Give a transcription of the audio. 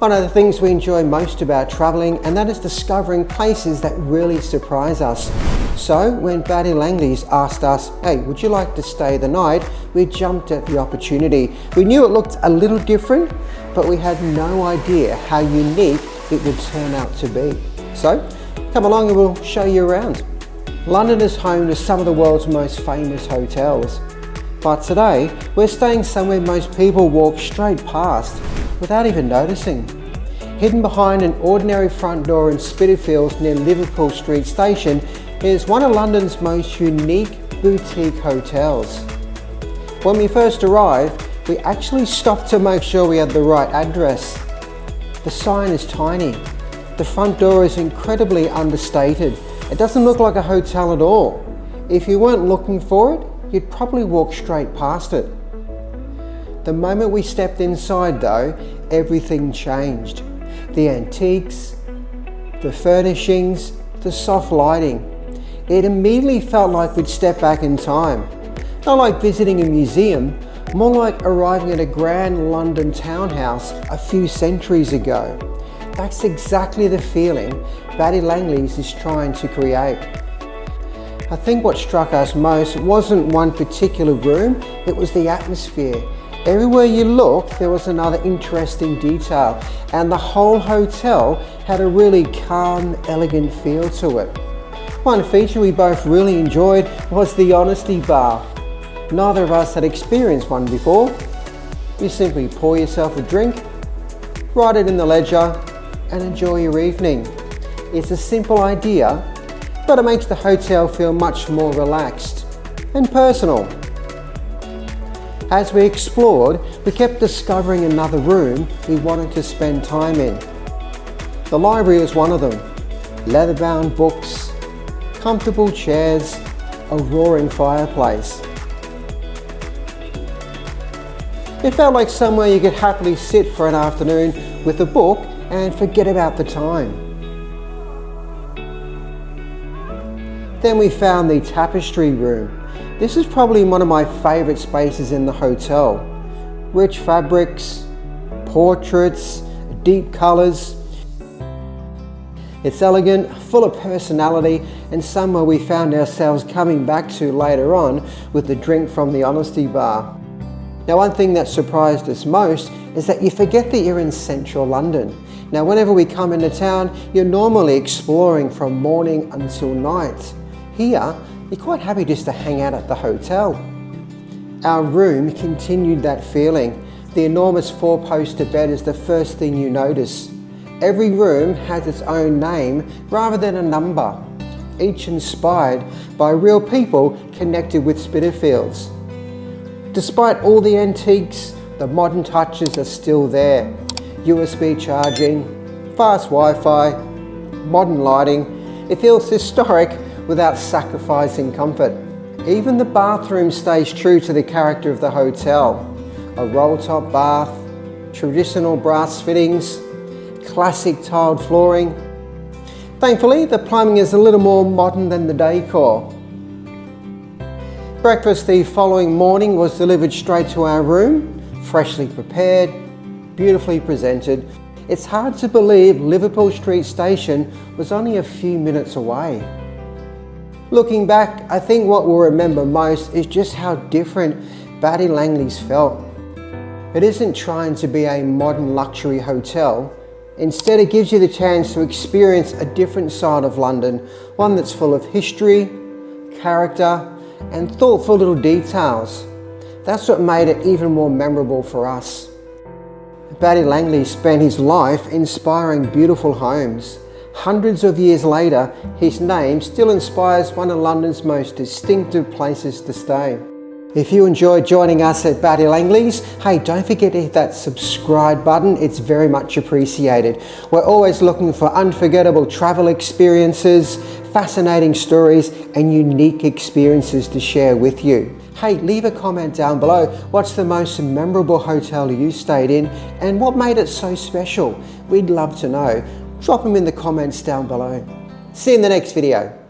One of the things we enjoy most about travelling, and that is discovering places that really surprise us. So when Batty Langley's asked us, hey, would you like to stay the night? We jumped at the opportunity. We knew it looked a little different, but we had no idea how unique it would turn out to be. So come along and we'll show you around. London is home to some of the world's most famous hotels. But today, we're staying somewhere most people walk straight past without even noticing. Hidden behind an ordinary front door in Spitalfields near Liverpool Street Station is one of London's most unique boutique hotels. When we first arrived, we actually stopped to make sure we had the right address. The sign is tiny. The front door is incredibly understated. It doesn't look like a hotel at all. If you weren't looking for it, you'd probably walk straight past it. The moment we stepped inside though, everything changed. The antiques, the furnishings, the soft lighting. It immediately felt like we'd step back in time. Not like visiting a museum, more like arriving at a grand London townhouse a few centuries ago. That's exactly the feeling Batty Langley's is trying to create. I think what struck us most wasn't one particular room, it was the atmosphere. Everywhere you looked, there was another interesting detail, and the whole hotel had a really calm, elegant feel to it. One feature we both really enjoyed was the honesty bar. Neither of us had experienced one before. You simply pour yourself a drink, write it in the ledger, and enjoy your evening. It's a simple idea, but it makes the hotel feel much more relaxed and personal. As we explored, we kept discovering another room we wanted to spend time in. The library was one of them. Leather-bound books, comfortable chairs, a roaring fireplace. It felt like somewhere you could happily sit for an afternoon with a book and forget about the time. Then we found the Tapestry Room. This is probably one of my favourite spaces in the hotel. Rich fabrics, portraits, deep colours. It's elegant, full of personality, and somewhere we found ourselves coming back to later on with the drink from the honesty bar. Now, one thing that surprised us most is that you forget that you're in central London. Now, whenever we come into town, you're normally exploring from morning until night. Here, you're quite happy just to hang out at the hotel. Our room continued that feeling. The enormous four-poster bed is the first thing you notice. Every room has its own name rather than a number, each inspired by real people connected with Spitalfields. Despite all the antiques, the modern touches are still there. USB charging, fast Wi-Fi, modern lighting. It feels historic without sacrificing comfort. Even the bathroom stays true to the character of the hotel. A roll-top bath, traditional brass fittings, classic tiled flooring. Thankfully, the plumbing is a little more modern than the decor. Breakfast the following morning was delivered straight to our room, freshly prepared, beautifully presented. It's hard to believe Liverpool Street Station was only a few minutes away. Looking back, I think what we'll remember most is just how different Batty Langley's felt. It isn't trying to be a modern luxury hotel. Instead, it gives you the chance to experience a different side of London, one that's full of history, character, and thoughtful little details. That's what made it even more memorable for us. Batty Langley spent his life inspiring beautiful homes. Hundreds of years later, his name still inspires one of London's most distinctive places to stay. If you enjoyed joining us at Batty Langley's, hey, don't forget to hit that subscribe button. It's very much appreciated. We're always looking for unforgettable travel experiences, fascinating stories, and unique experiences to share with you. Hey, leave a comment down below. What's the most memorable hotel you stayed in and what made it so special? We'd love to know. Drop them in the comments down below. See you in the next video.